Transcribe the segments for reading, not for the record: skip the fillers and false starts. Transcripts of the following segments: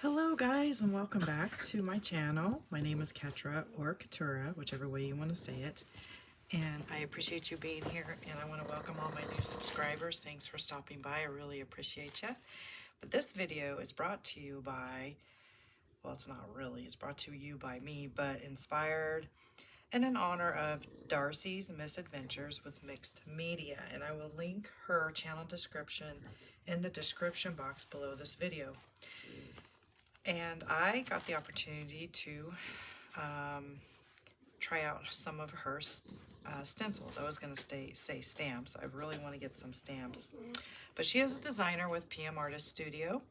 Hello guys, and welcome back to my channel. My name is Ketra or Katura, whichever way you want to say it. And I appreciate you being here, and I want to welcome all my new subscribers. Thanks for stopping by. I really appreciate you. But this video is brought to you by, well, it's not really, it's brought to you by me, but inspired and in honor of Darcy's Misadventures with Mixed Media. And I will link her channel description in the description box below this video. And I got the opportunity to try out some of her stencils. I was going to say stamps. I really want to get some stamps. But she is a designer with PM Artist Studio.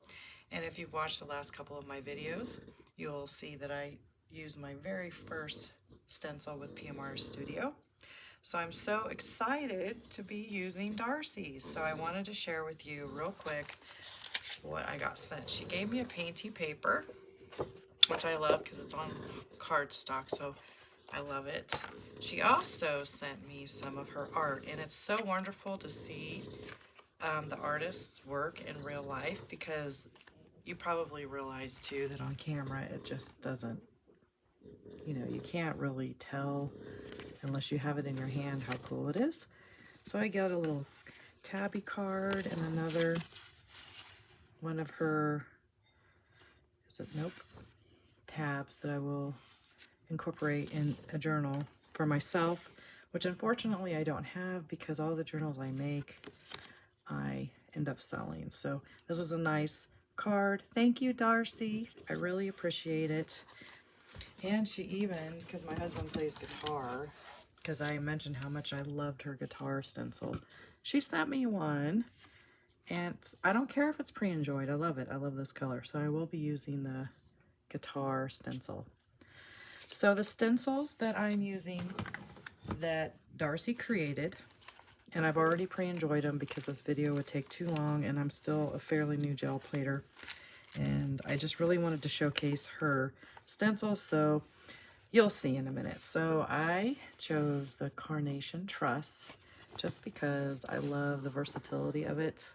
And if you've watched the last couple of my videos, you'll see that I used my very first stencil with PM Artist Studio. So I'm so excited to be using Darcy's. So I wanted to share with you real quick what I got sent. She gave me a painty paper, which I love because it's on cardstock, so I love it. She also sent me some of her art, and it's so wonderful to see the artist's work in real life, because you probably realize too that on camera it just doesn't, you can't really tell unless you have it in your hand how cool it is. So I got a little tabby card and another one of her, tabs that I will incorporate in a journal for myself, which unfortunately I don't have because all the journals I make, I end up selling. So this was a nice card. Thank you, Darcy. I really appreciate it. And she even, because my husband plays guitar, because I mentioned how much I loved her guitar stencil, she sent me one. And I don't care if it's pre-enjoyed. I love it. I love this color. So I will be using the guitar stencil. So the stencils that I'm using that Darcy created, and I've already pre-enjoyed them because this video would take too long, and I'm still a fairly new gel plater. And I just really wanted to showcase her stencils, so you'll see in a minute. So I chose the Carnation Truss just because I love the versatility of it.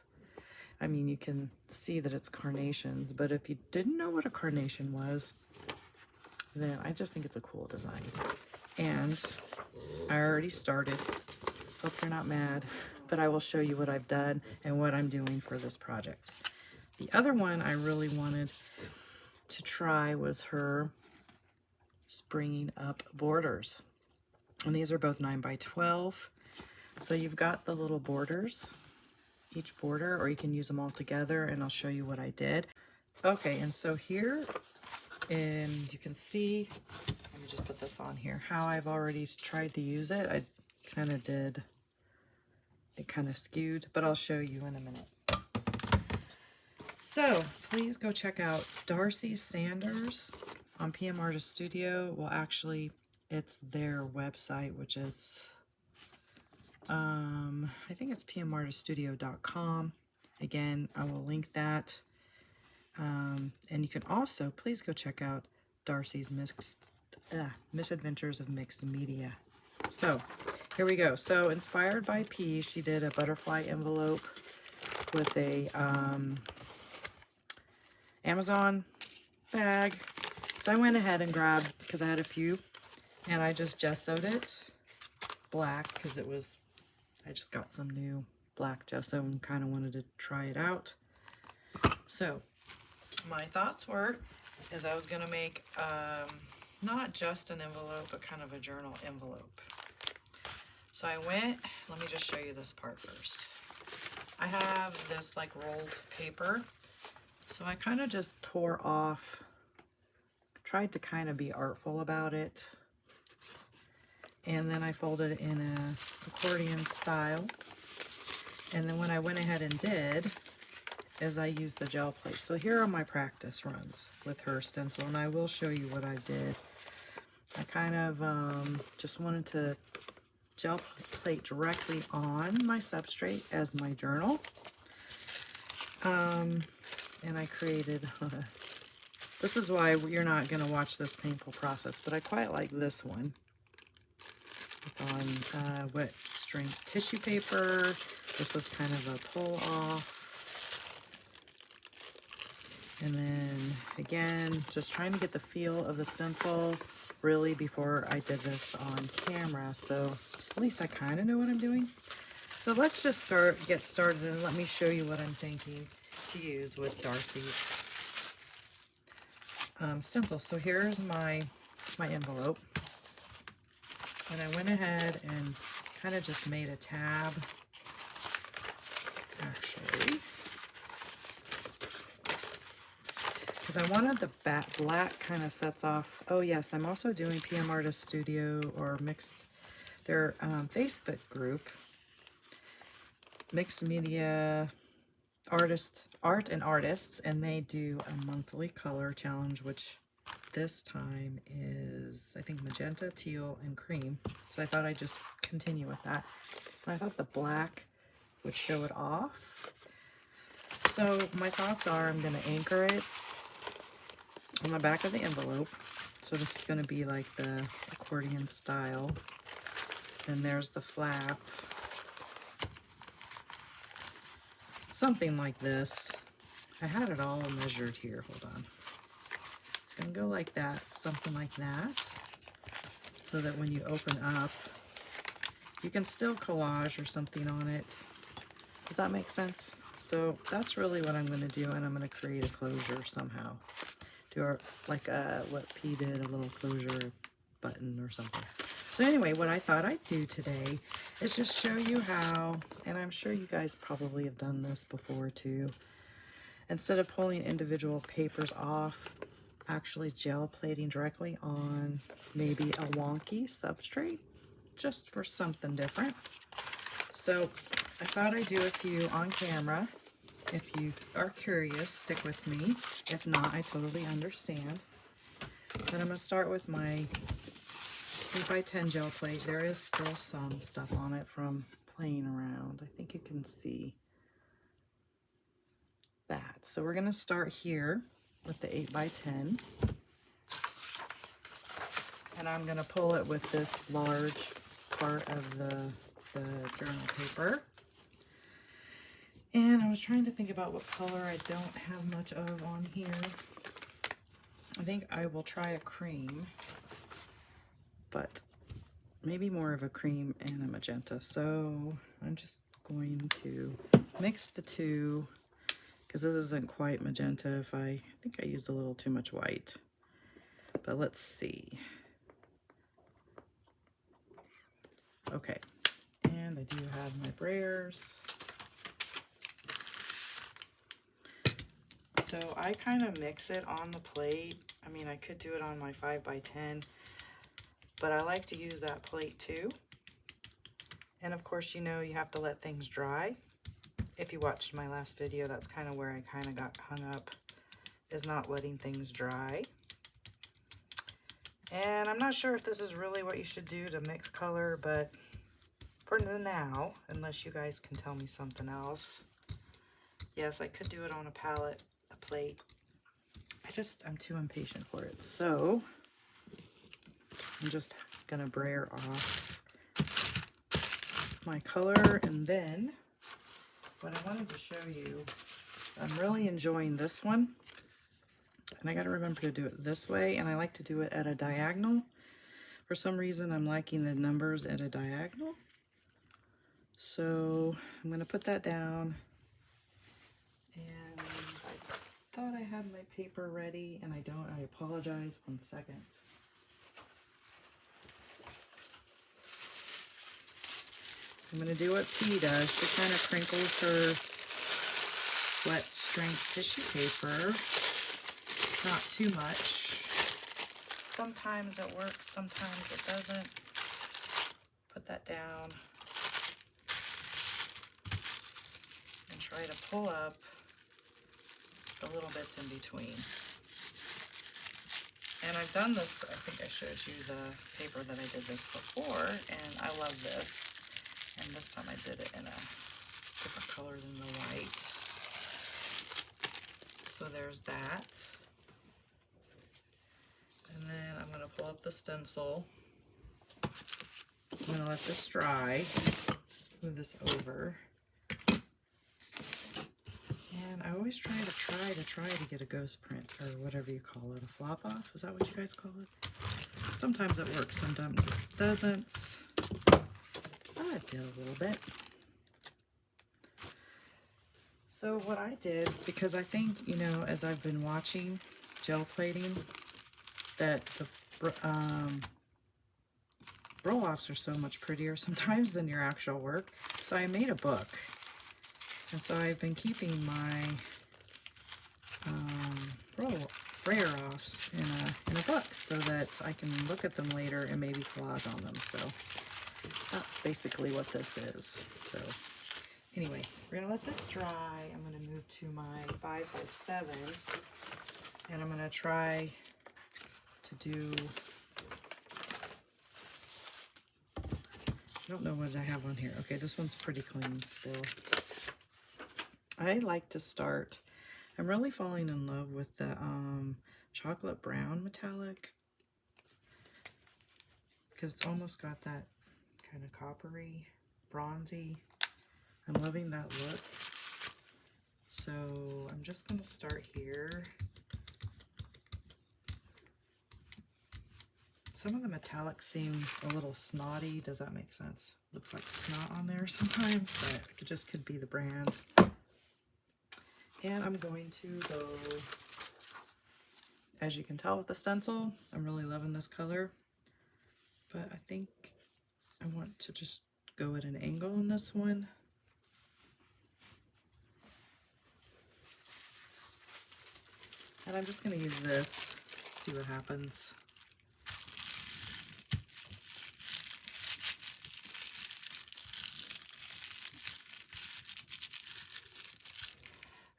I mean, you can see that it's carnations, but if you didn't know what a carnation was, then I just think it's a cool design. And I already started. Hope you're not mad, but I will show you what I've done and what I'm doing for this project. The other one I really wanted to try was her springing up borders. And these are both 9 by 12. So you've got the little borders, each border, or you can use them all together, and I'll show you what I did. Okay, and so here, and you can see, let me just put this on here, how I've already tried to use it. I kind of did, it kind of skewed, but I'll show you in a minute. So please go check out Darcy Sanders on PM Artist Studio. Well, actually, it's their website, which is I think it's pmartiststudio.com. Again, I will link that. And you can also, please go check out Darcy's Misadventures of Mixed Media. So, here we go. So, inspired by P, she did a butterfly envelope with a Amazon bag. So, I went ahead and grabbed, because I had a few, and I just gessoed it black, because it was, I just got some new black gesso and kind of wanted to try it out. So my thoughts were, is I was going to make not just an envelope, but kind of a journal envelope. So I went, let me just show you this part first. I have this like rolled paper. So I kind of just tore off, tried to kind of be artful about it. And then I folded it in a accordion style. And then what I went ahead and did is I used the gel plate. So here are my practice runs with her stencil, and I will show you what I did. I kind of just wanted to gel plate directly on my substrate as my journal. And I created, this is why you're not going to watch this painful process, but I quite like this one. It's on wet strength tissue paper. This was kind of a pull off. And then again, just trying to get the feel of the stencil really before I did this on camera. So at least I kind of know what I'm doing. So let's just get started, and let me show you what I'm thinking to use with Darcy's stencil. So here's my envelope, and I went ahead and kind of just made a tab, actually, because I wanted the black kind of sets off. Oh yes, I'm also doing PM Artist Studio or Mixed, their Facebook group, Mixed Media Art and Artists, and they do a monthly color challenge, which this time is, I think, magenta, teal, and cream. So I thought I'd just continue with that. And I thought the black would show it off. So my thoughts are I'm going to anchor it on the back of the envelope. So this is going to be like the accordion style. And there's the flap. Something like this. I had it all measured here. Hold on. It's going to go like that, something like that, so that when you open up, you can still collage or something on it. Does that make sense? So that's really what I'm going to do, and I'm going to create a closure somehow. Do like what P did, a little closure button or something. So anyway, what I thought I'd do today is just show you how, and I'm sure you guys probably have done this before too, instead of pulling individual papers off, actually gel plating directly on maybe a wonky substrate, just for something different. So I thought I'd do a few on camera. If you are curious, stick with me. If not, I totally understand. Then I'm going to start with my 8x10 gel plate. There is still some stuff on it from playing around. I think you can see that. So we're going to start here with the 8x10. And I'm going to pull it with this large part of the journal paper. And I was trying to think about what color I don't have much of on here. I think I will try a cream, but maybe more of a cream and a magenta. So I'm just going to mix the two, because this isn't quite magenta. I think I used a little too much white, but let's see. Okay, and I do have my brayers. So I kind of mix it on the plate. I mean, I could do it on my 5x10, but I like to use that plate too. And of course, you know, you have to let things dry. If you watched my last video, that's kind of where I kind of got hung up, is not letting things dry. And I'm not sure if this is really what you should do to mix color, but for now, unless you guys can tell me something else, yes, I could do it on a palette, a plate. I'm too impatient for it. So I'm just gonna brayer off my color, and then what I wanted to show you, I'm really enjoying this one, and I got to remember to do it this way, and I like to do it at a diagonal. For some reason, I'm liking the numbers at a diagonal. So I'm going to put that down, and I thought I had my paper ready, and I don't. I apologize. 1 second. I'm going to do what P does. She kind of crinkles her wet strength tissue paper. Not too much. Sometimes it works, sometimes it doesn't. Put that down. And try to pull up the little bits in between. And I've done this, I think I showed you the paper that I did this before, and I love this. And this time I did it in a different color than the white. So there's that. And then I'm going to pull up the stencil. I'm going to let this dry. Move this over. And I always try to get a ghost print, or whatever you call it, a flop off. Is that what you guys call it? Sometimes it works, sometimes it doesn't. Oh, it did a little bit. So what I did, because I think, you know, as I've been watching gel plating, that the roll-offs are so much prettier sometimes than your actual work. So I made a book. And so I've been keeping my brayer-offs in a book so that I can look at them later and maybe collage on them. So that's basically what this is. So anyway, we're going to let this dry. I'm going to move to my 5x7, and I'm going to try to do, I don't know what I have on here. Okay, this one's pretty clean still. I like to start, I'm really falling in love with the chocolate brown metallic, because it's almost got that kind of coppery, bronzy. I'm loving that look. So I'm just going to start here. Some of the metallics seem a little snotty. Does that make sense? Looks like snot on there sometimes, but it just could be the brand. And I'm going to go, as you can tell with the stencil, I'm really loving this color, but I think I want to just go at an angle in this one. And I'm just going to use this, see what happens.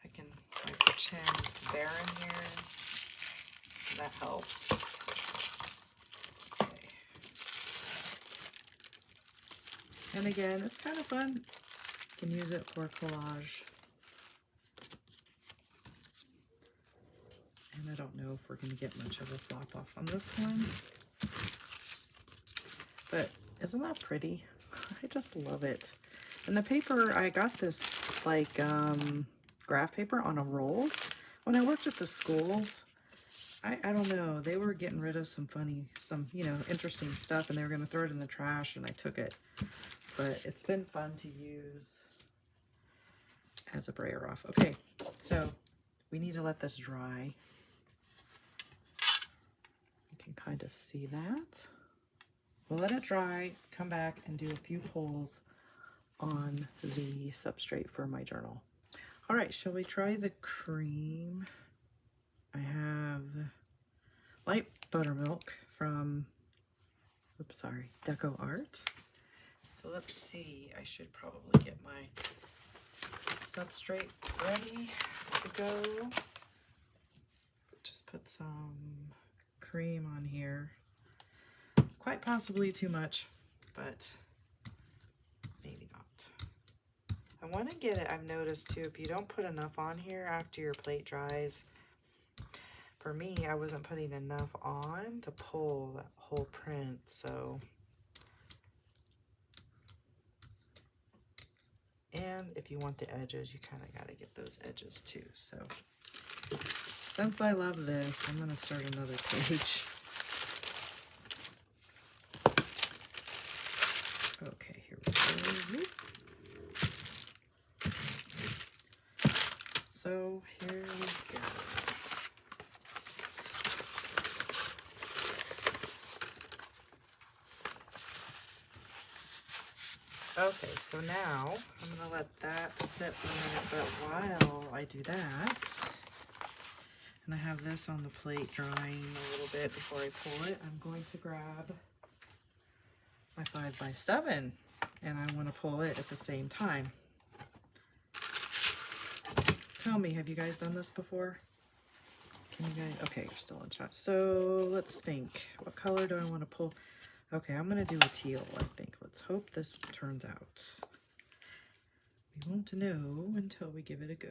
I can pretend barren here. That helps. Okay. And again, it's kind of fun. You can use it for collage. And I don't know if we're going to get much of a flop off on this one. But isn't that pretty? I just love it. And the paper, I got this like graph paper on a roll. When I worked at the schools, I don't know, they were getting rid of some you know, interesting stuff, and they were going to throw it in the trash, and I took it. But it's been fun to use as a brayer off. Okay, so we need to let this dry. You can kind of see that. We'll let it dry, come back and do a few pulls on the substrate for my journal. All right, shall we try the cream? I have light buttermilk from, oops, sorry, Deco Art. So let's see, I should probably get my substrate ready to go. Just put some cream on here. Quite possibly too much, but maybe not. I want to get it, I've noticed too, if you don't put enough on here after your plate dries, for me, I wasn't putting enough on to pull that whole print, so. And if you want the edges, you kind of got to get those edges too. So since I love this, I'm going to start another page. Okay, here we go. So here we go. Okay, so now I'm going to let that sit a minute, but while I do that, and I have this on the plate drying a little bit before I pull it, I'm going to grab my 5x7 and I want to pull it at the same time. Tell me, have you guys done this before? Can you guys? Okay, you're still in chat. So let's think. What color do I want to pull? Okay, I'm going to do a teal, I think. Let's hope this turns out. We won't know until we give it a go.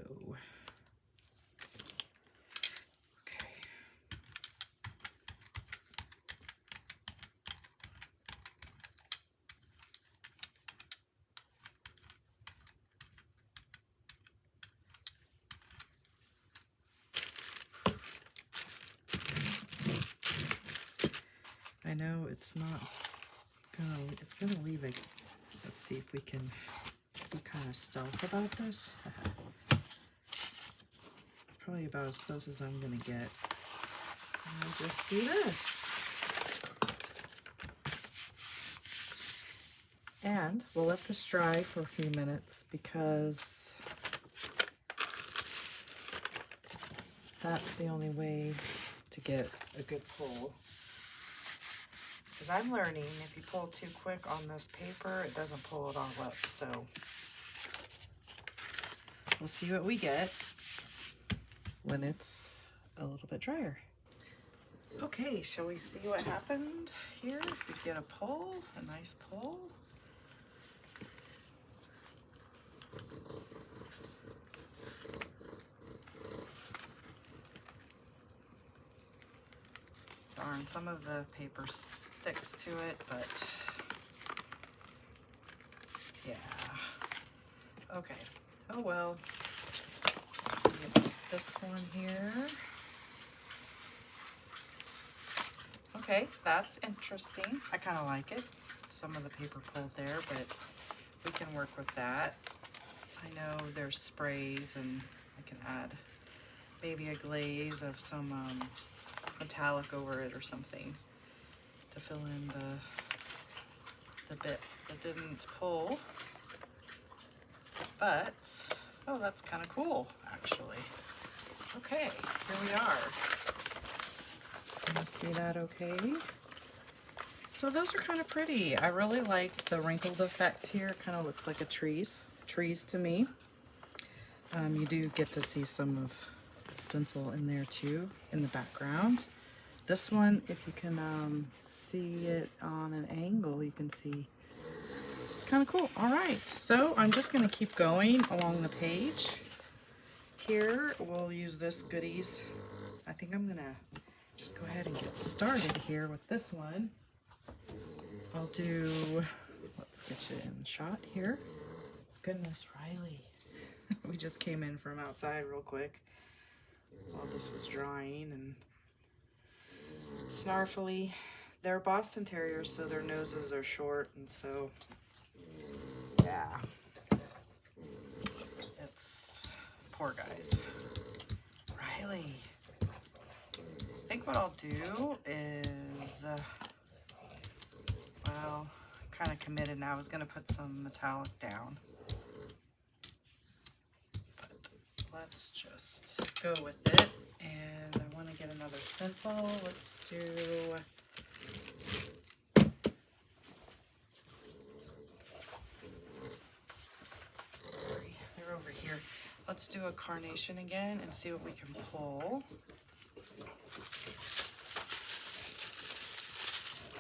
Okay. know it's not gonna, it's gonna leave it. Let's see if we can be kind of stealth about this. Probably about as close as I'm gonna get. I'll just do this. And we'll let this dry for a few minutes because that's the only way to get a good pull. Because I'm learning if you pull too quick on this paper, it doesn't pull it all up. So we'll see what we get when it's a little bit drier. Okay, shall we see what happened here? If we get a pull, a nice pull. Darn, some of the paper sticks to it, but yeah. Okay, oh well. Let's see about this one here. Okay, that's interesting. I kind of like it. Some of the paper pulled there, but we can work with that. I know there's sprays, and I can add maybe a glaze of some metallic over it or something to fill in the bits that didn't pull. But, oh, that's kind of cool, actually. Okay, here we are. Can you see that okay? So those are kind of pretty. I really like the wrinkled effect here. It kind of looks like a trees to me. You do get to see some of the stencil in there too, in the background. This one, if you can see it on an angle, you can see it's kind of cool. All right, so I'm just going to keep going along the page. Here, we'll use this goodies. I think I'm going to just go ahead and get started here with this one. I'll do, let's get you in shot here. Goodness, Riley. We just came in from outside real quick while this was drying, and snarfily. They're Boston Terriers, so their noses are short, and so, yeah. It's poor guys. Riley. I think what I'll do is, well, I'm kind of committed now. I was going to put some metallic down. But let's just go with it. And I want to get another stencil. Let's do... Sorry, they're over here. Let's do a carnation again and see what we can pull.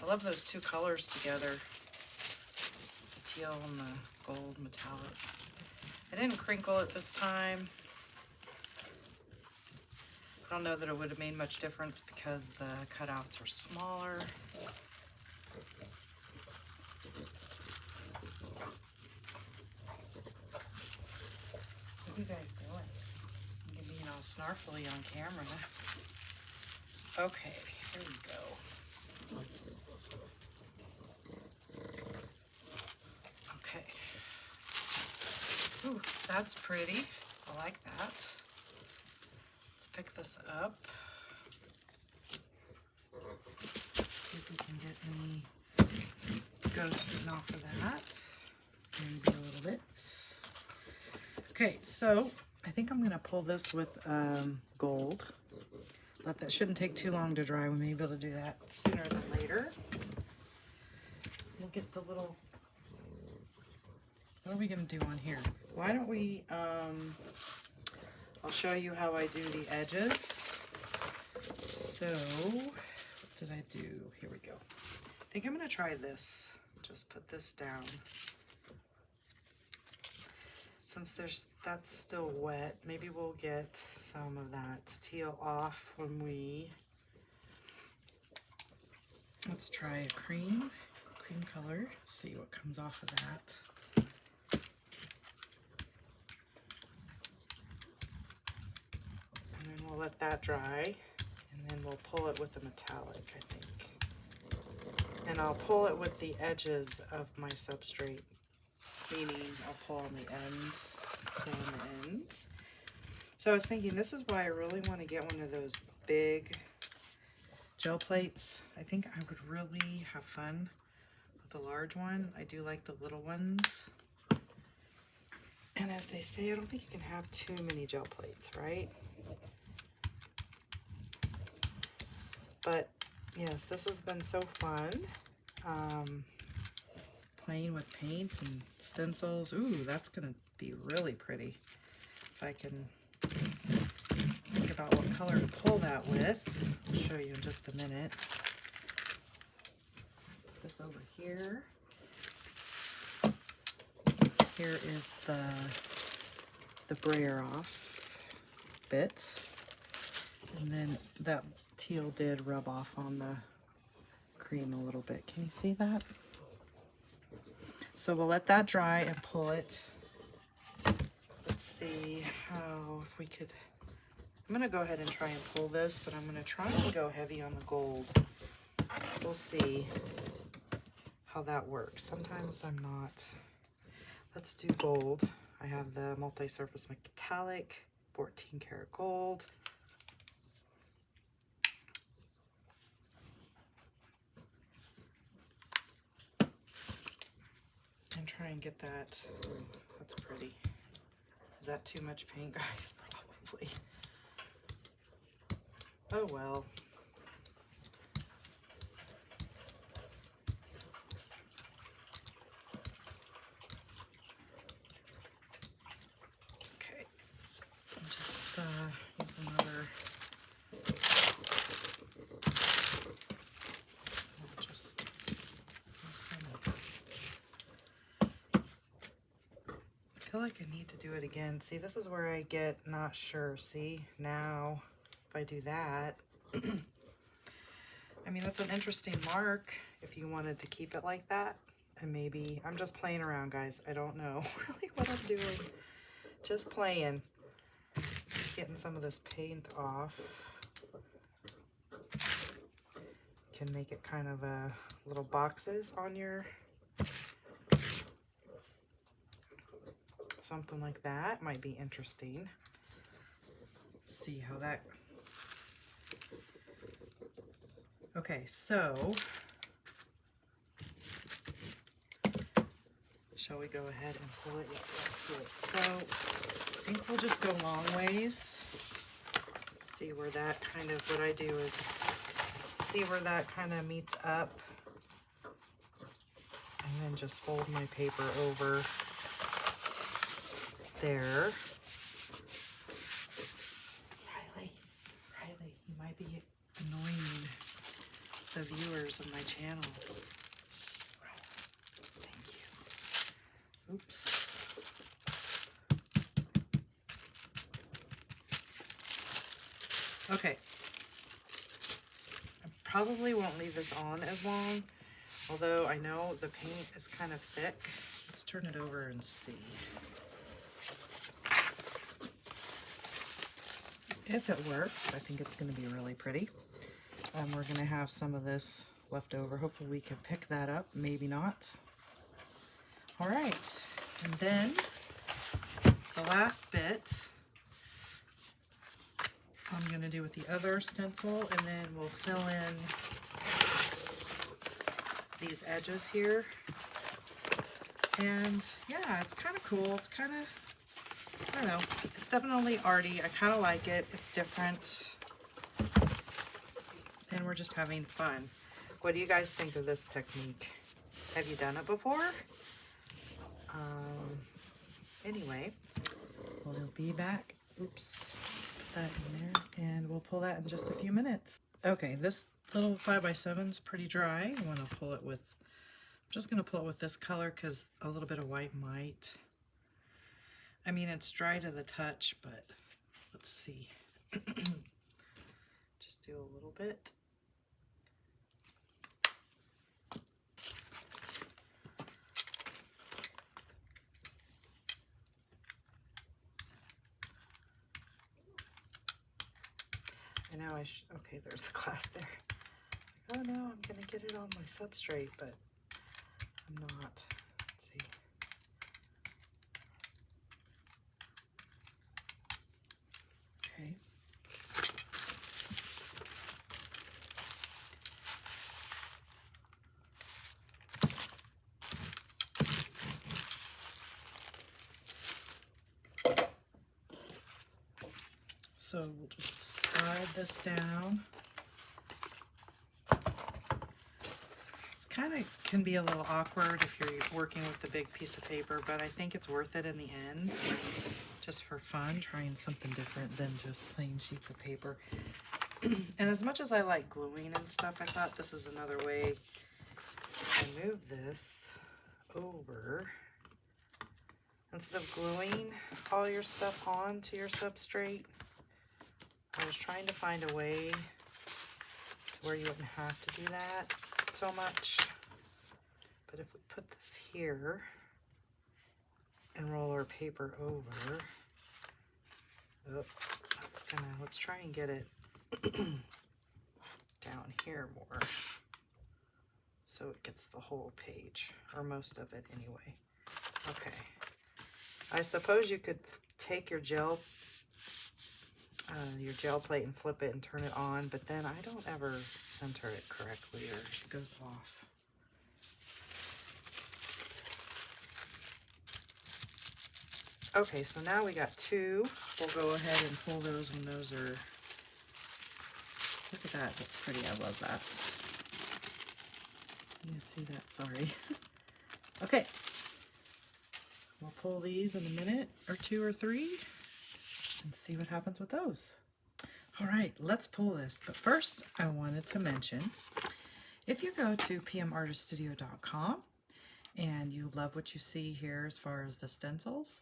I love those two colors together, the teal and the gold metallic. I didn't crinkle it this time. I don't know that it would have made much difference because the cutouts are smaller. What are you guys doing? You're being all snarfly on camera. Okay, here we go. Okay. Ooh, that's pretty. I like that. Let's pick this up. See if we can get any ghosts off of that. Maybe a little bit. Okay, so I think I'm gonna pull this with gold. That shouldn't take too long to dry. We may be able to do that sooner than later. We'll get the little, what are we gonna do on here? Why don't we, I'll show you how I do the edges. So, what did I do? Here we go. I think I'm gonna try this. Just put this down. Since that's still wet, maybe we'll get some of that teal off when we, let's try a cream color. Let's see what comes off of that. And then we'll let that dry, and then we'll pull it with a metallic, I think. And I'll pull it with the edges of my substrate, meaning I'll pull on the ends, So I was thinking, this is why I really want to get one of those big gel plates. I think I would really have fun with the large one. I do like the little ones. And as they say, I don't think you can have too many gel plates, right? But yes, this has been so fun. Playing with paint and stencils. Ooh, that's gonna be really pretty. If I can think about what color to pull that with, I'll show you in just a minute. Put this over here. Here is the brayer off bit. And then that teal did rub off on the cream a little bit. Can you see that? So we'll let that dry and pull it. Let's see how, if we could, I'm gonna go ahead and try and pull this, but I'm gonna try and go heavy on the gold. We'll see how that works. Sometimes I'm not. Let's do gold. I have the multi-surface metallic, 14 karat gold. And try and get that. That's pretty. Is that too much paint, guys? Probably. Oh well. Okay. I'll just use another. I'll just use some. I feel like I need to do it again. See, this is where I get not sure. See, now if I do that, I mean, that's an interesting mark if you wanted to keep it like that. And maybe I'm just playing around, guys. I don't know really what I'm doing. Just playing. Getting some of this paint off. Can make it kind of little boxes on your, something like that might be interesting. See how that. Okay, so shall we go ahead and pull it? Yeah, let's do it. So I think we'll just go long ways. See where that kind of, what I do is see where that kind of meets up, and then just fold my paper over there. Riley, you might be annoying the viewers of my channel. Thank you. Oops. Okay. I probably won't leave this on as long, although I know the paint is kind of thick. Let's turn it over and see. If it works, I think it's going to be really pretty. We're going to have some of this left over. Hopefully we can pick that up, maybe not. All right, and then the last bit I'm going to do with the other stencil, and then we'll fill in these edges here. And yeah, it's kind of cool. It's kind of, I don't know, it's definitely arty. I kind of like it. It's different. And we're just having fun. What do you guys think of this technique? Have you done it before? Anyway, we'll be back. Oops, put that in there, and we'll pull that in just a few minutes. Okay, this little 5x7 is pretty dry. I want to pull it with, I'm just going to pull it with this color because a little bit of white might. I mean, it's dry to the touch, but let's see. Just do a little bit. I know okay, there's the glass there. Oh no, I'm gonna get it on my substrate, but I'm not. Let's see. Okay. So we'll just slide this down. Kind of can be a little awkward if you're working with a big piece of paper, but I think it's worth it in the end, just for fun, trying something different than just plain sheets of paper. And as much as I like gluing and stuff, I thought this is another way to move this over. Instead of gluing all your stuff onto your substrate, I was trying to find a way to where you wouldn't have to do that so much. But if we put this here and roll our paper over, let's try and get it down here more so it gets the whole page, or most of it anyway. Okay, I suppose you could take your gel plate and flip it and turn it on, but then I don't ever center it correctly or it goes off. Okay, so now we got two. We'll go ahead and pull those when those are, look at that, that's pretty, I love that. You see that, sorry. Okay, we'll pull these in a minute or two or three and see what happens with those. All right, let's pull this. But first, I wanted to mention, if you go to pmartiststudio.com and you love what you see here as far as the stencils,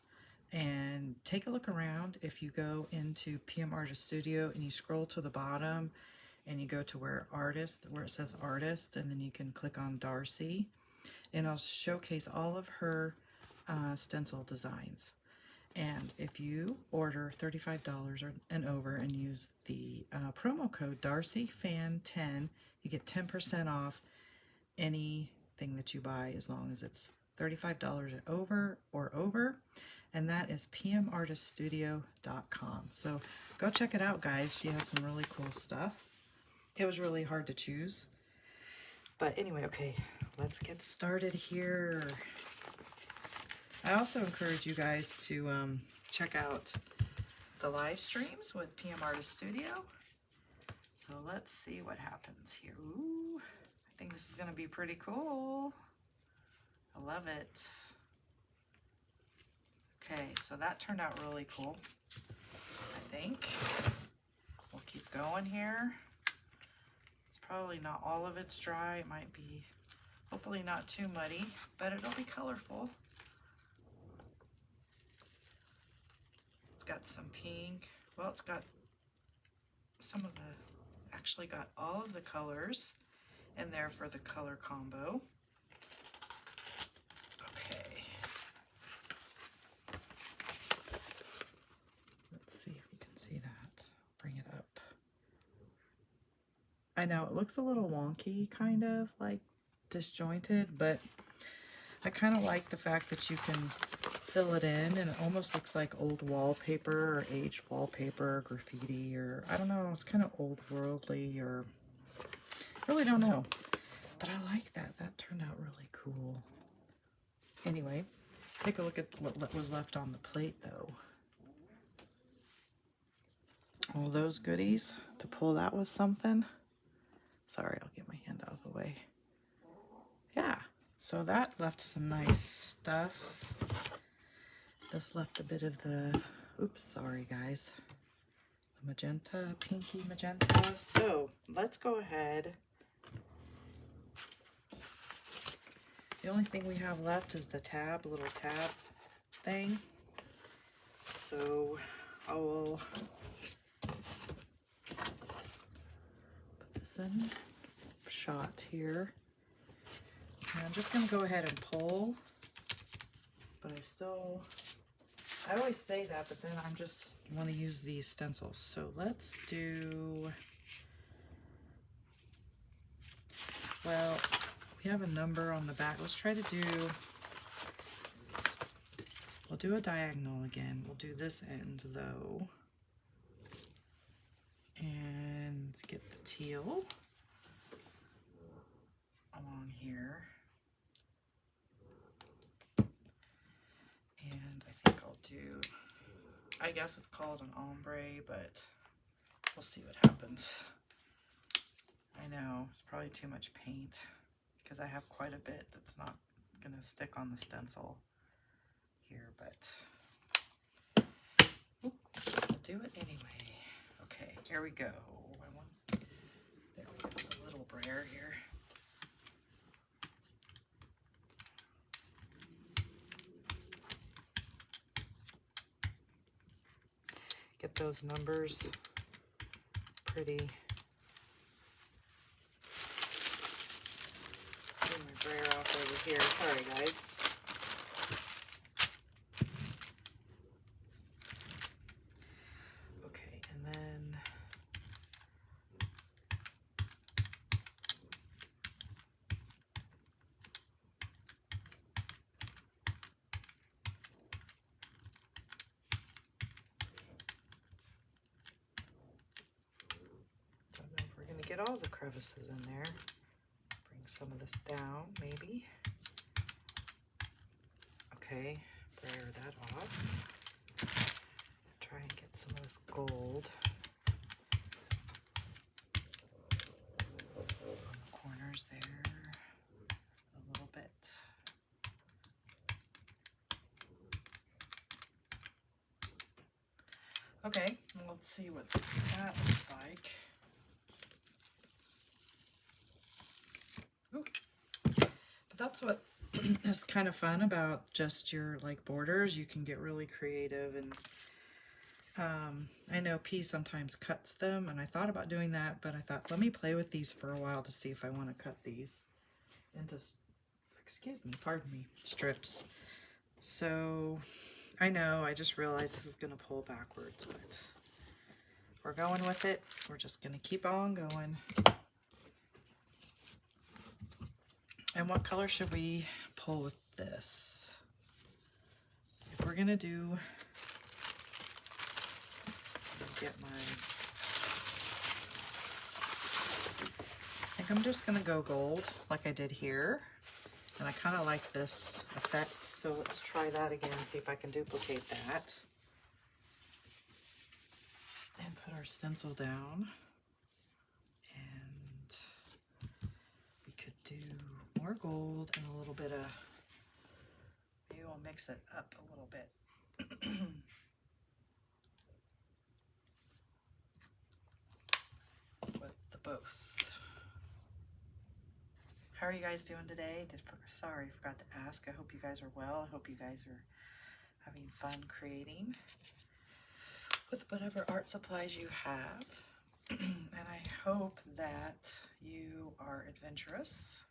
and take a look around. If you go into PM Artist Studio and you scroll to the bottom and you go to where it says artist, and then you can click on Darcy, and I'll showcase all of her stencil designs. And if you order $35 and over and use the promo code DarcyFan10, you get 10% off anything that you buy as long as it's $35 and over. And that is pmartiststudio.com. So go check it out, guys. She has some really cool stuff. It was really hard to choose. But anyway, okay, let's get started here. I also encourage you guys to check out the live streams with PM Artist Studio. So let's see what happens here. Ooh, I think this is going to be pretty cool. I love it. Okay, so that turned out really cool, I think. We'll keep going here. It's probably not all of it's dry. It might be, hopefully not too muddy, but it'll be colorful. It's got some pink. Well, it's got some of the, actually got all of the colors in there for the color combo. Okay. Let's see if you can see that. Bring it up. I know it looks a little wonky, kind of like disjointed, but I kind of like the fact that you can fill it in, and it almost looks like old wallpaper or aged wallpaper, or graffiti, or I don't know, it's kind of old worldly, or really don't know, but I like that. That turned out really cool. Anyway, take a look at what was left on the plate though. All those goodies. To pull that was something. Sorry, I'll get my hand out of the way. Yeah, so that left some nice stuff. This left a bit of the, oops, sorry guys, the magenta, pinky magenta. So let's go ahead. The only thing we have left is the tab, little tab thing. So I will put this in shot here. And I'm just going to go ahead and pull, but I always say that, but then I'm just want to use these stencils. So let's do, Well, we have a number on the back. Let's try to do, we'll do a diagonal again. We'll do this end though. And get the teal along here. And I think I'll do, I guess it's called an ombre, but we'll see what happens. I know, it's probably too much paint because I have quite a bit that's not going to stick on the stencil here, but I'll do it anyway. Okay, here we go. There we go, a little brayer here. Get those numbers pretty. Get my brayer off over here. Sorry, guys. Okay, and then get all the crevices in there. Bring some of this down, maybe. Okay, brayer that off. Try and get some of this gold on the corners there, a little bit. Okay, let's see what that looks like. But that's what is kind of fun about just your like borders. You can get really creative, and I know P sometimes cuts them, and I thought about doing that, but I thought let me play with these for a while to see if I want to cut these into, pardon me, strips. So I know I just realized this is going to pull backwards, but we're going with it. We're just going to keep on going. And what color should we pull with this? If we're gonna do, get my, I think I'm just gonna go gold like I did here. And I kind of like this effect, so let's try that again, see if I can duplicate that. And put our stencil down. And we could do more gold and a little bit of, maybe we'll mix it up a little bit. With the both. How are you guys doing today? Sorry, I forgot to ask. I hope you guys are well. I hope you guys are having fun creating with whatever art supplies you have. And I hope that you are adventurous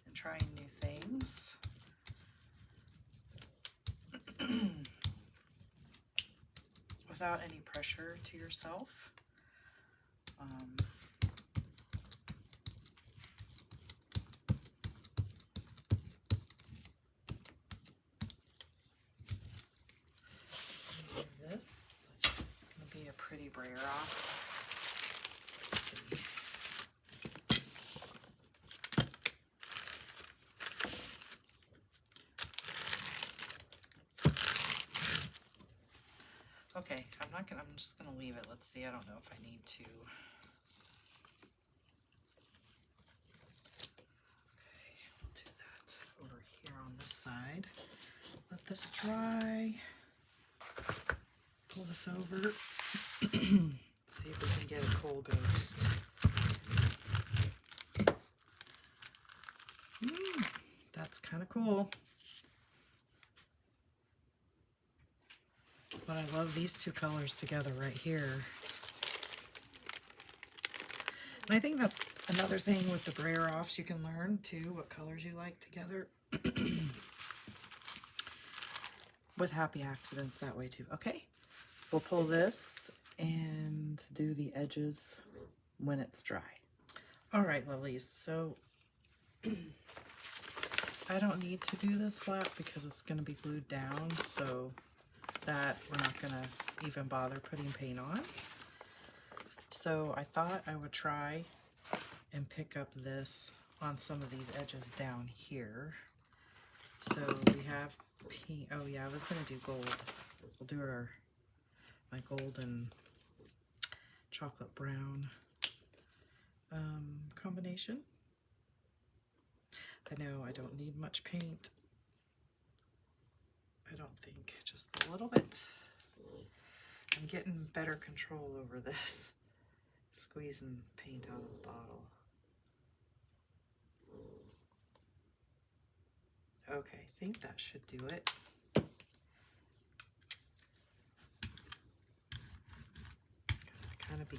and trying new things. Without any pressure to yourself. This is going to be a pretty brayer off. Let's see. Okay, I'm just gonna leave it. Let's see, I don't know if I need to. Okay, we'll do that over here on this side. Let this dry. Pull this over. See if we can get a coal ghost. That's kind of cool. But I love these two colors together right here. And I think that's another thing with the brayer offs, you can learn too what colors you like together. With happy accidents that way too. Okay, we'll pull this and do the edges when it's dry. All right, lovelies, so I don't need to do this flap because it's going to be glued down, so that we're not going to even bother putting paint on. So I thought I would try and pick up this on some of these edges down here. So we have pink. Oh yeah, I was going to do gold. We'll do my gold and chocolate brown combination. I know I don't need much paint. I don't think, just a little bit. I'm getting better control over this, squeezing paint out of the bottle. Okay, I think that should do it. Kind of be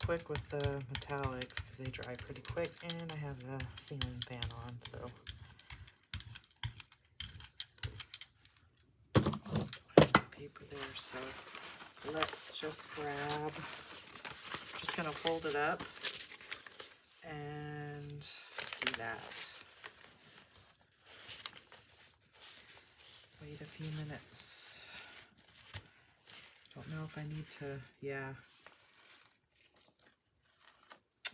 quick with the metallics because they dry pretty quick, and I have the ceiling fan on, so paper there. So let's just grab, just gonna fold it up and do that. Wait a few minutes. Don't know if I need to, yeah.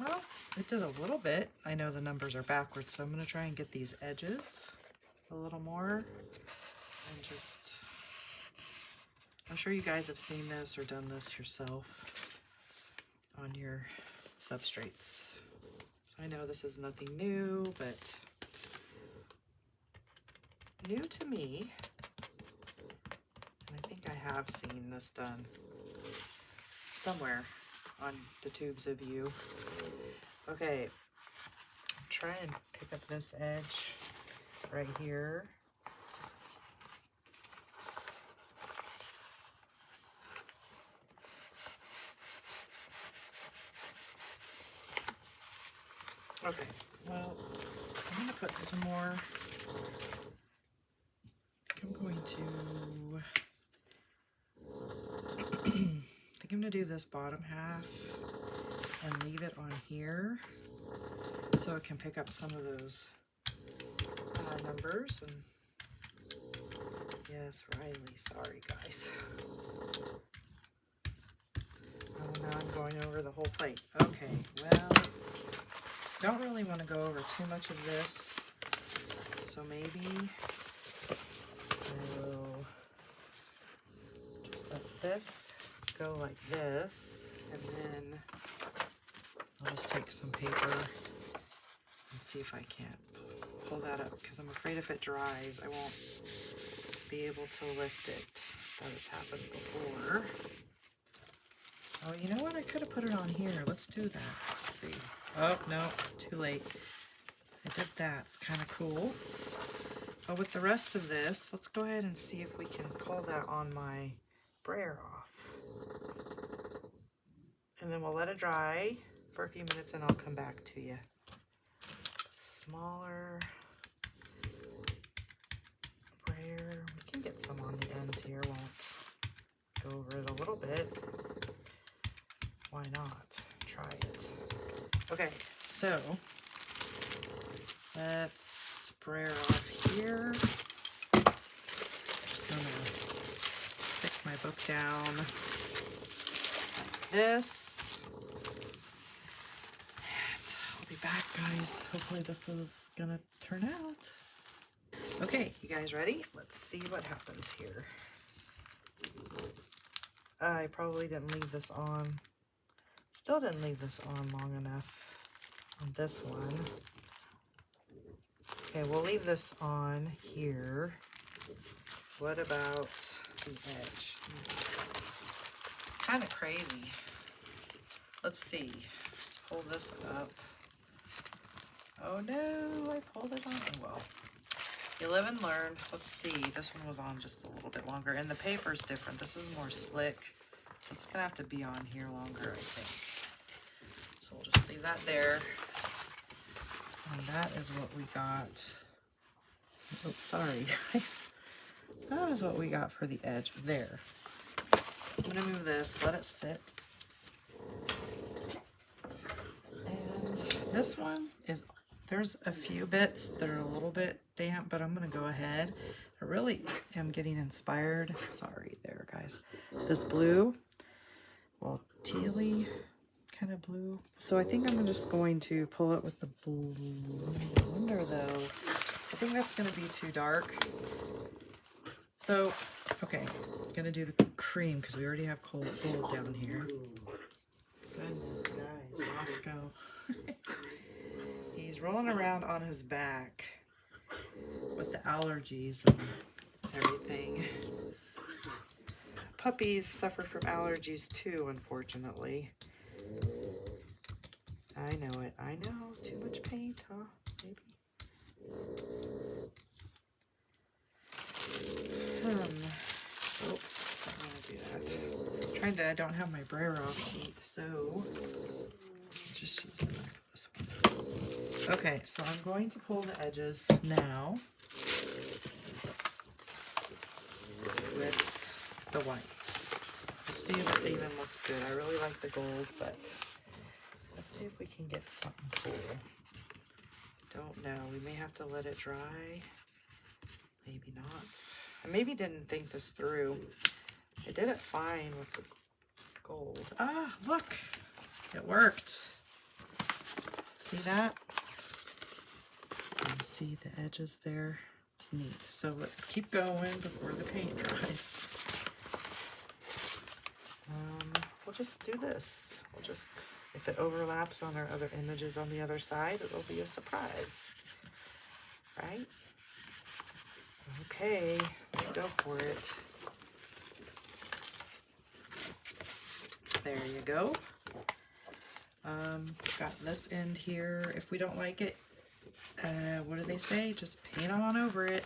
Well, it did a little bit. I know the numbers are backwards, so I'm going to try and get these edges a little more. And just, I'm sure you guys have seen this or done this yourself on your substrates. So I know this is nothing new, but new to me. And I think I have seen this done somewhere on the tubes of you. Okay, try and pick up this edge right here. Okay, well, I'm going to put some more. I think I'm going to I'm going to do this bottom half and leave it on here so it can pick up some of those numbers. And yes, Riley, sorry guys. Oh, now I'm going over the whole plate. Okay, well, don't really want to go over too much of this, so maybe I will just let this go like this, and then I'll just take some paper and see if I can't pull that up, because I'm afraid if it dries I won't be able to lift it. That has happened before. Oh, you know what? I could have put it on here. Let's do that. Let's see. Oh, no, too late. I did that. It's kind of cool. But with the rest of this, let's go ahead and see if we can pull that on my brayer off. And then we'll let it dry for a few minutes and I'll come back to you. Smaller brayer. We can get some on the ends here. Won't go over it a little bit. Why not? Try it. Okay, so let's brayer off here. Just gonna stick my book down like this. And I'll be back, guys. Hopefully this is gonna turn out. Okay, you guys ready? Let's see what happens here. I probably didn't leave this on. Still didn't leave this on long enough on this one. Okay, we'll leave this on here. What about the edge? It's kind of crazy. Let's see. Let's pull this up. Oh no, I pulled it on. Oh well. You live and learn. Let's see. This one was on just a little bit longer, and the paper's different. This is more slick. So it's gonna have to be on here longer, I think. So we'll just leave that there. And that is what we got. Oh, sorry. That is what we got for the edge there. I'm gonna move this, let it sit. And this one is There's a few bits that are a little bit damp, but I'm going to go ahead. I really am getting inspired. Sorry there, guys. This blue, well, tealy kind of blue. So I think I'm just going to pull it with the blue. I wonder though, I think that's going to be too dark. So, okay, I'm going to do the cream because we already have gold down here. Goodness, guys, Roscoe. He's rolling around on his back with the allergies and everything. Puppies suffer from allergies too, unfortunately. I know it. I know. Too much paint, huh? Maybe. Oh, I don't want to do that. I don't have my brayer off sheet, so I'll just use the back of this one. Okay, so I'm going to pull the edges now with the white. Let's see if it even looks good. I really like the gold, but let's see if we can get something cool. Don't know. We may have to let it dry. Maybe not. I maybe didn't think this through. I did it fine with the gold. Ah, look. It worked. See that? You can see the edges there. It's neat. So let's keep going before the paint dries. We'll just do this. We'll just, if it overlaps on our other images on the other side, it'll be a surprise. Right? Okay, let's go for it. There you go. Got this end here. If we don't like it, what do they say? Just paint on over it.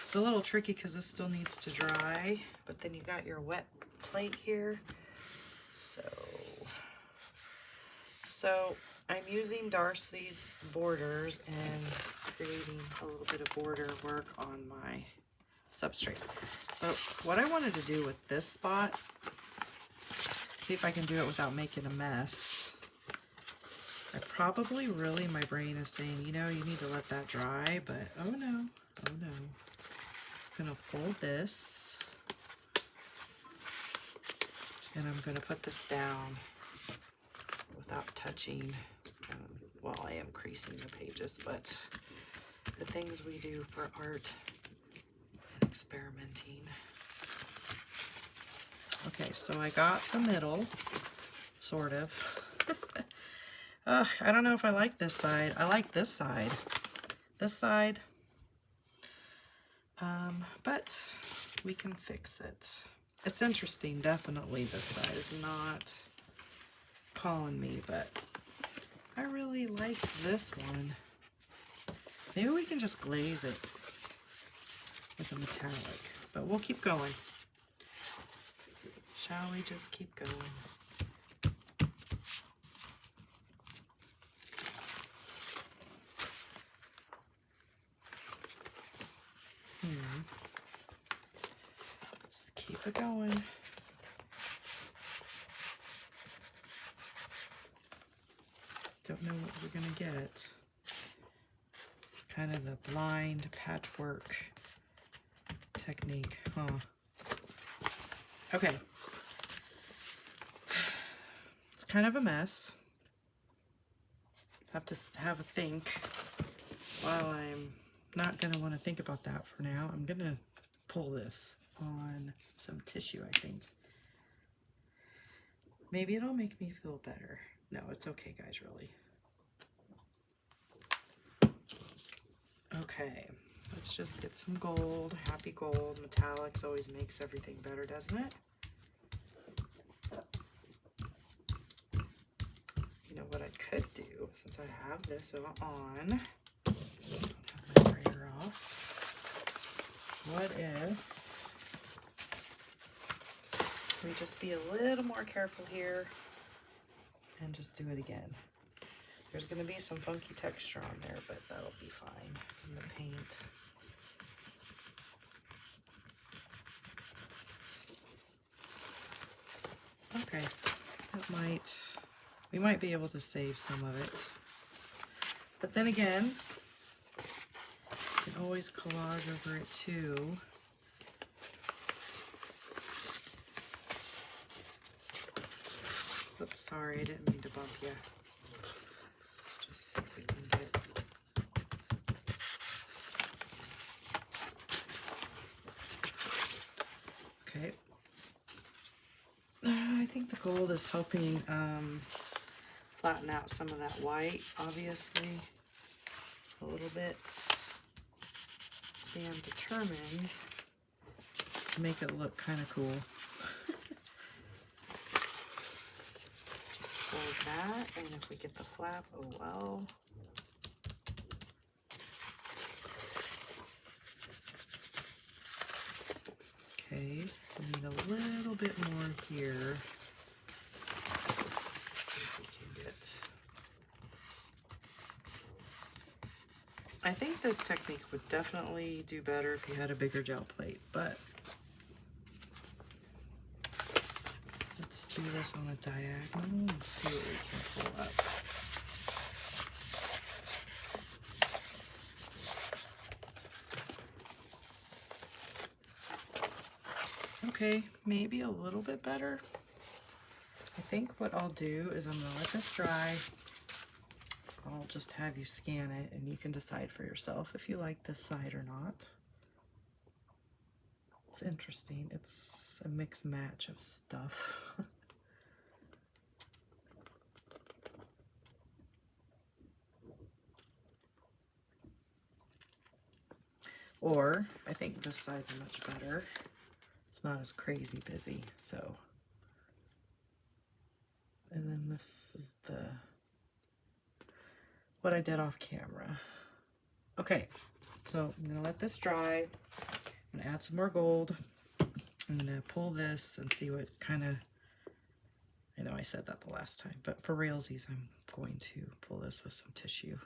It's a little tricky because this still needs to dry, but then you got your wet plate here. So I'm using Darcy's borders and creating a little bit of border work on my substrate. So what I wanted to do with this spot, see if I can do it without making a mess. I probably really, my brain is saying, you know, you need to let that dry, but oh no, oh no. I'm gonna fold this and I'm gonna put this down without touching. Well, I am creasing the pages, but the things we do for art and experimenting. Okay, so I got the middle, sort of. I don't know if I like this side. I like this side. This side. But we can fix it. It's interesting, definitely this side is not calling me, but I really like this one. Maybe we can just glaze it with a metallic, but we'll keep going. Shall we just keep going? Let's keep it going. Don't know what we're gonna get. It's kind of the blind patchwork technique, huh? Okay. It's kind of a mess. Have to have a think. While I'm not gonna want to think about that for now, I'm gonna pull this on some tissue, I think. Maybe it'll make me feel better. No, it's okay, guys, really. Okay, let's just get some gold. Happy gold. Metallics always makes everything better, doesn't it? You know what I could do, since I have this on, have my brayer off. What if we just be a little more careful here and just do it again? There's going to be some funky texture on there, but that'll be fine in the paint. Okay, we might be able to save some of it. But then again, you can always collage over it too. Oops, sorry, I didn't mean to bump you. Let's just see if we can get... Okay. I think the gold is helping flatten out some of that white, obviously, a little bit. See, I'm determined to make it look kind of cool. Just fold that, and if we get the flap, oh well. Okay, we need a little bit more here. Let's see if we can get... I think this technique would definitely do better if you had a bigger gel plate, but let's do this on a diagonal and see what we can pull up. Okay, maybe a little bit better. I think what I'll do is I'm gonna let this dry. I'll just have you scan it and you can decide for yourself if you like this side or not. It's interesting. It's a mixed match of stuff. Or I think this side's much better. It's not as crazy busy, so. And then this is what I did off camera. Okay, so I'm gonna let this dry. I'm gonna add some more gold. I'm gonna pull this and see what kind of, I know I said that the last time, but for realsies, I'm going to pull this with some tissue.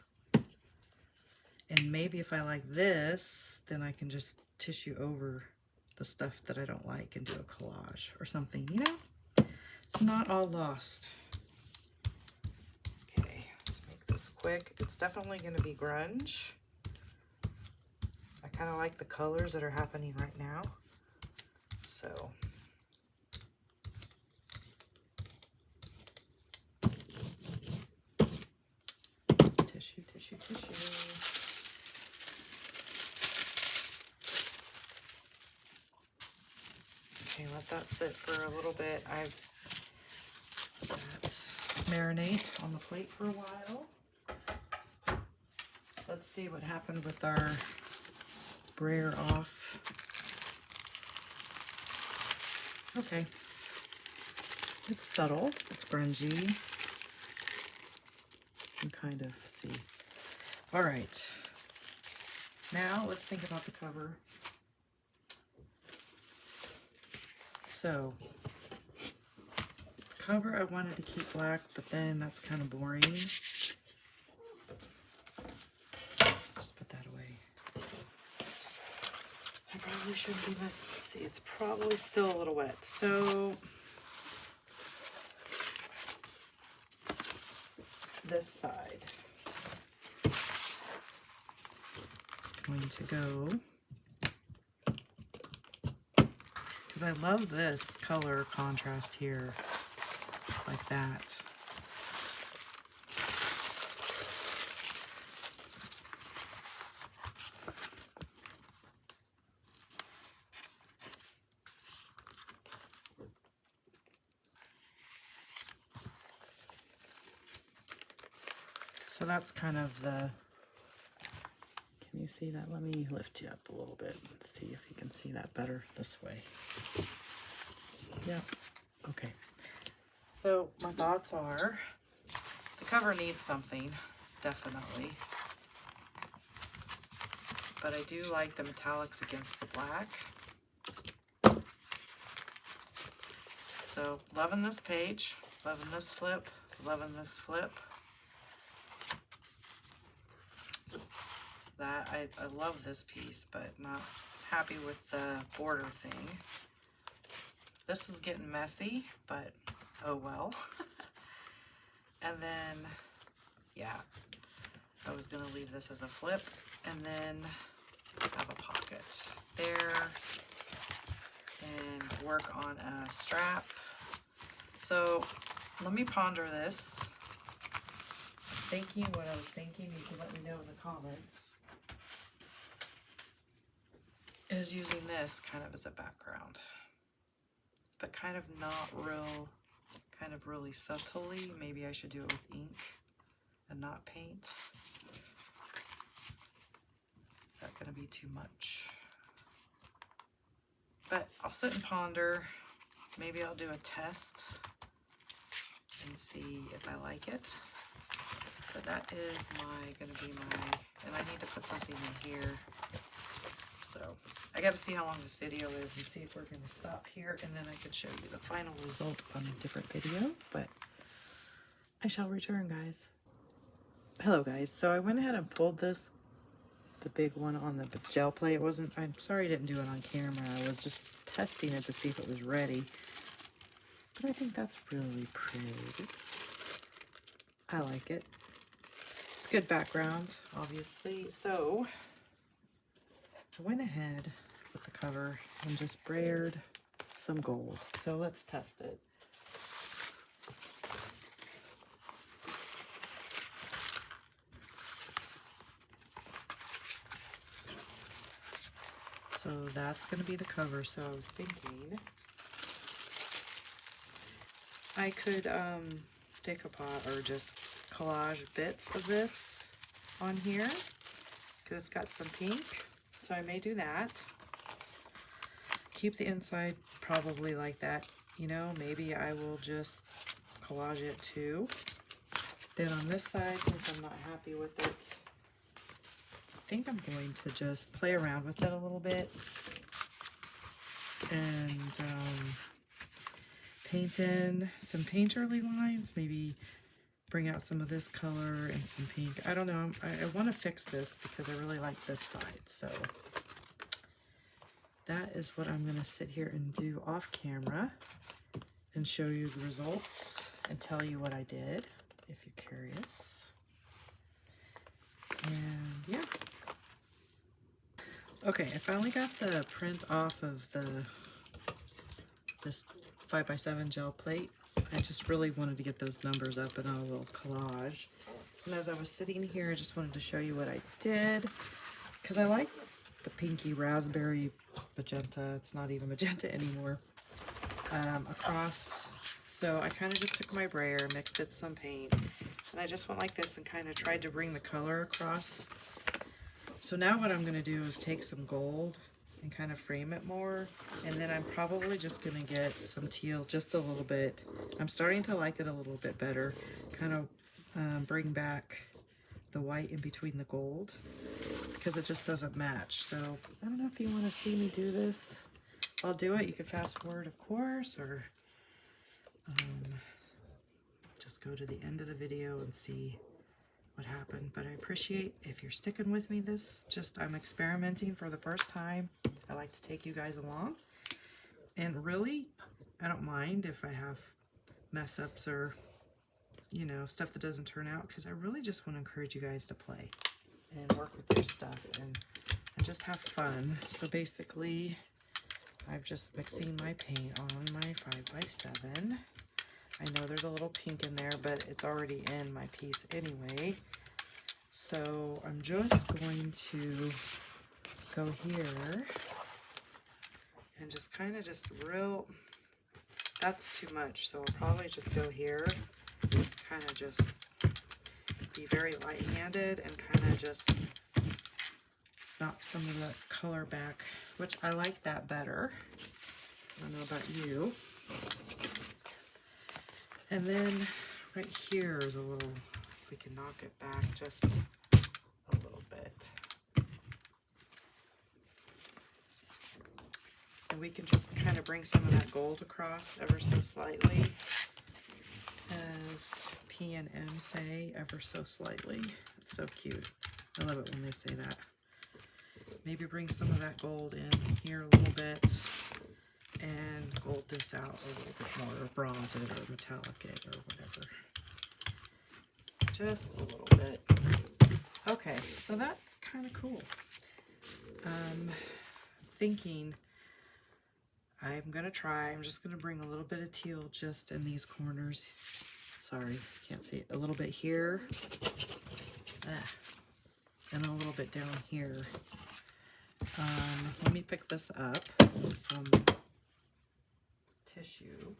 And maybe if I like this, then I can just tissue over the stuff that I don't like and do a collage or something, you know? It's not all lost. Okay, let's make this quick. It's definitely gonna be grunge. I kind of like the colors that are happening right now. So, tissue, tissue, tissue. Okay, let that sit for a little bit. I've let that marinate on the plate for a while. Let's see what happened with our brayer off. Okay. It's subtle. It's grungy. You can kind of see. All right. Now let's think about the cover. So, cover I wanted to keep black, but then that's kind of boring. Just put that away. I probably shouldn't be messing. Let's see, it's probably still a little wet. So, this side is going to go, because I love this color contrast here, like that. So that's kind of the, can you see that? Let me lift you up a little bit and see if you can see that better this way. Yeah, okay. So my thoughts are, the cover needs something, definitely. But I do like the metallics against the black. So loving this page, loving this flip, loving this flip. That I love this piece, but not happy with the border thing. This is getting messy, but oh well. And then, yeah, I was going to leave this as a flip and then have a pocket there and work on a strap. So let me ponder this. Thinking what I was thinking, you can let me know in the comments, is using this kind of as a background, but kind of not real, kind of really subtly. Maybe I should do it with ink and not paint. Is that going to be too much? But I'll sit and ponder. Maybe I'll do a test and see if I like it. But that is going to be my, and I need to put something in here. So I got to see how long this video is and see if we're going to stop here, and then I could show you the final result on a different video. But I shall return, guys. Hello, guys. So I went ahead and pulled this, the big one on the gel plate. It wasn't, I'm sorry I didn't do it on camera. I was just testing it to see if it was ready. But I think that's really pretty. I like it. It's good background, obviously. So I went ahead with the cover and just brayered some gold. So let's test it. So that's going to be the cover. So I was thinking I could decoupage or just collage bits of this on here because it's got some pink. So I may do that. Keep the inside probably like that. You know, maybe I will just collage it too. Then on this side, since I'm not happy with it, I think I'm going to just play around with it a little bit and paint in some painterly lines, maybe bring out some of this color and some pink. I don't know. I want to fix this because I really like this side. So that is what I'm going to sit here and do off camera and show you the results and tell you what I did if you're curious. And yeah. Okay, I finally got the print off of this 5x7 gel plate. I just really wanted to get those numbers up in a little collage. And as I was sitting here, I just wanted to show you what I did. Because I like the pinky raspberry magenta. It's not even magenta anymore. Across. So I kind of just took my brayer, mixed it some paint. And I just went like this and kind of tried to bring the color across. So now what I'm going to do is take some gold and kind of frame it more, and then I'm probably just going to get some teal just a little bit. I'm starting to like it a little bit better, kind of bring back the white in between the gold because it just doesn't match. So I don't know if you want to see me do this. I'll do it. You can fast forward, of course, or just go to the end of the video and see what happened. But I appreciate if you're sticking with me. I'm experimenting for the first time. I like to take you guys along, and really I don't mind if I have mess ups or, you know, stuff that doesn't turn out, because I really just want to encourage you guys to play and work with your stuff and just have fun. So basically I'm just mixing my paint on my 5x7. I know there's a little pink in there, but it's already in my piece anyway. So I'm just going to go here and just kind of that's too much. So I'll probably just go here, kind of just be very light-handed and kind of just knock some of the color back, which I like that better. I don't know about you. And then right here is a little, we can knock it back just a little bit. And we can just kind of bring some of that gold across ever so slightly. As P and M say, ever so slightly. It's so cute. I love it when they say that. Maybe bring some of that gold in here a little bit. And gold this out a little bit more, or bronze it, or metallic it, or whatever. Just a little bit. Okay, so that's kind of cool. Thinking I'm just gonna bring a little bit of teal just in these corners. Sorry, can't see it. A little bit here, and a little bit down here. Let me pick this up with some tissue.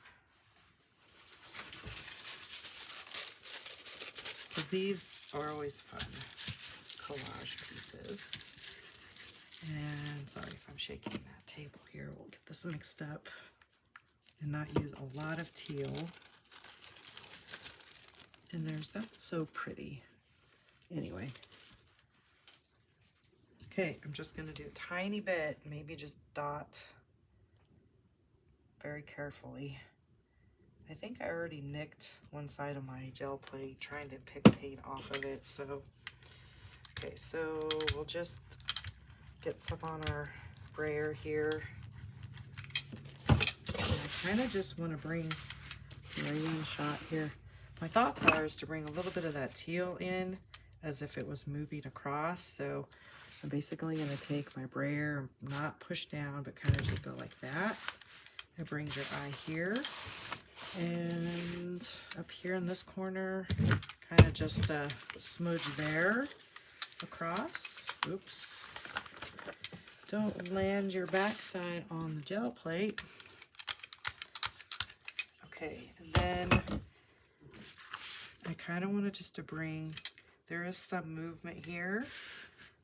Because these are always fun collage pieces. And sorry if I'm shaking that table here. We'll get this mixed up and not use a lot of teal. And that's so pretty. Anyway. Okay, I'm just going to do a tiny bit, maybe just dot very carefully. I think I already nicked one side of my gel plate trying to pick paint off of it. So, okay, so we'll just get some on our brayer here. And I kind of just want to bring right in the shot here. My thoughts are is to bring a little bit of that teal in as if it was moving across. So I'm basically going to take my brayer, not push down, but kind of just go like that. It brings your eye here. And up here in this corner, kind of just smudge there across. Oops. Don't land your backside on the gel plate. Okay, and then I kind of want just to bring, there is some movement here.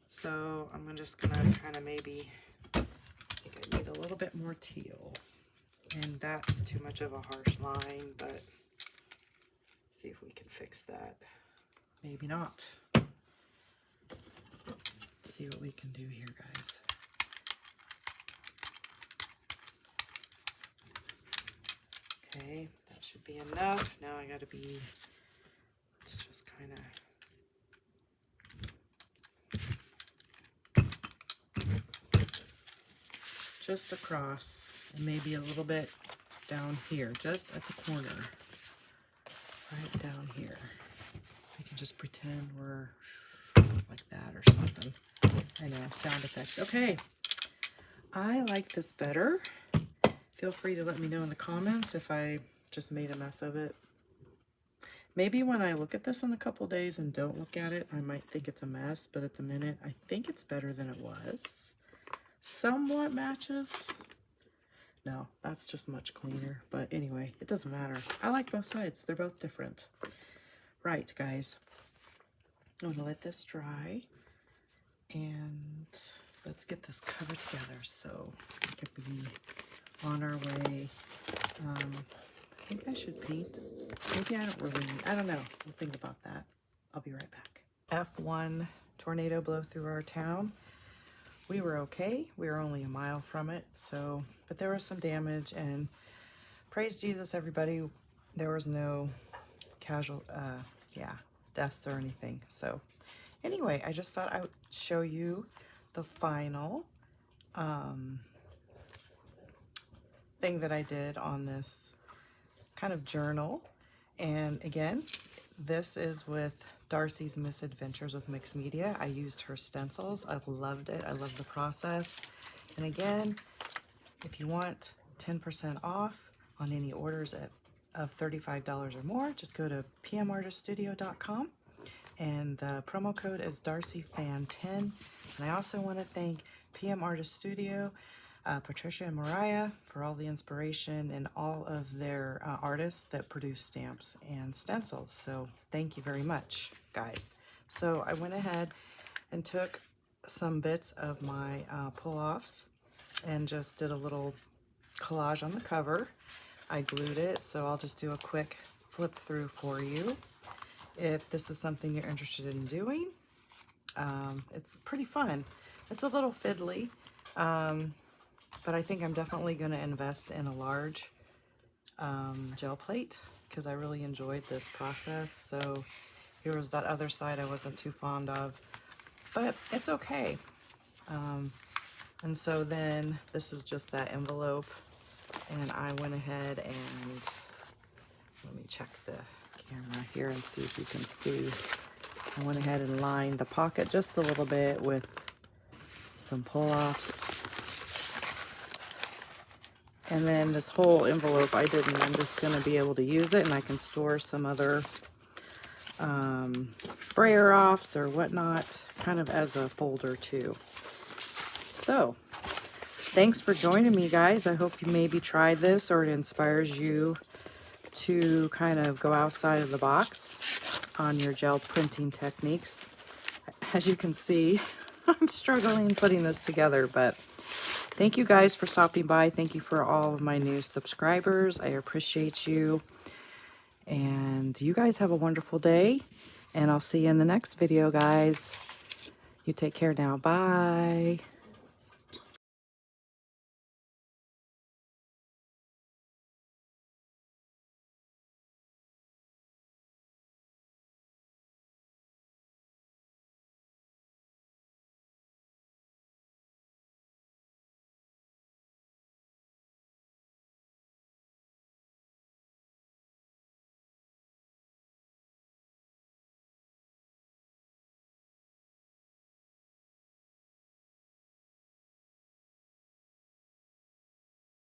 So I'm just going to kind of maybe, I think I need a little bit more teal. And that's too much of a harsh line, but see if we can fix that. Maybe not. Let's see what we can do here, guys. Okay, that should be enough. Now I gotta be, let's just kind of just across. And maybe a little bit down here, just at the corner, right down here. We can just pretend we're like that or something. I know, sound effects. Okay, I like this better. Feel free to let me know in the comments if I just made a mess of it. Maybe when I look at this in a couple days and don't look at it, I might think it's a mess, but at the minute, I think it's better than it was. Somewhat matches. No, that's just much cleaner. But anyway, it doesn't matter. I like both sides. They're both different. Right, guys. I'm going to let this dry. And let's get this covered together so we could be on our way. I think I should paint. Maybe I don't know. We'll think about that. I'll be right back. F1 tornado blew through our town. We were okay. We were only a mile from it, so, but there was some damage, and praise Jesus, everybody, there was no deaths or anything. So anyway, I just thought I would show you the final thing that I did on this kind of journal. And again, this is with Darcy's Misadventures with Mixed Media. I used her stencils. I loved it. I love the process. And again, if you want 10% off on any orders of $35 or more, just go to pmartiststudio.com. And the promo code is DarcyFan10. And I also want to thank PM Artist Studio, Patricia and Mariah, for all the inspiration and all of their artists that produce stamps and stencils. So thank you very much, guys. So I went ahead and took some bits of my pull-offs and just did a little collage on the cover. I glued it, so I'll just do a quick flip through for you. If this is something you're interested in doing, it's pretty fun. It's a little fiddly, but I think I'm definitely going to invest in a large gel plate because I really enjoyed this process. So here was that other side I wasn't too fond of, but it's okay. And so then this is just that envelope, and I went ahead and let me check the camera here and see if you can see. I went ahead and lined the pocket just a little bit with some pull-offs. And then this whole envelope I didn't. I'm just going to be able to use it, and I can store some other brayer offs or whatnot, kind of as a folder too. So thanks for joining me, guys. I hope you maybe try this, or it inspires you to kind of go outside of the box on your gel printing techniques. As you can see, I'm struggling putting this together, but thank you guys for stopping by. Thank you for all of my new subscribers. I appreciate you. And you guys have a wonderful day. And I'll see you in the next video, guys. You take care now. Bye.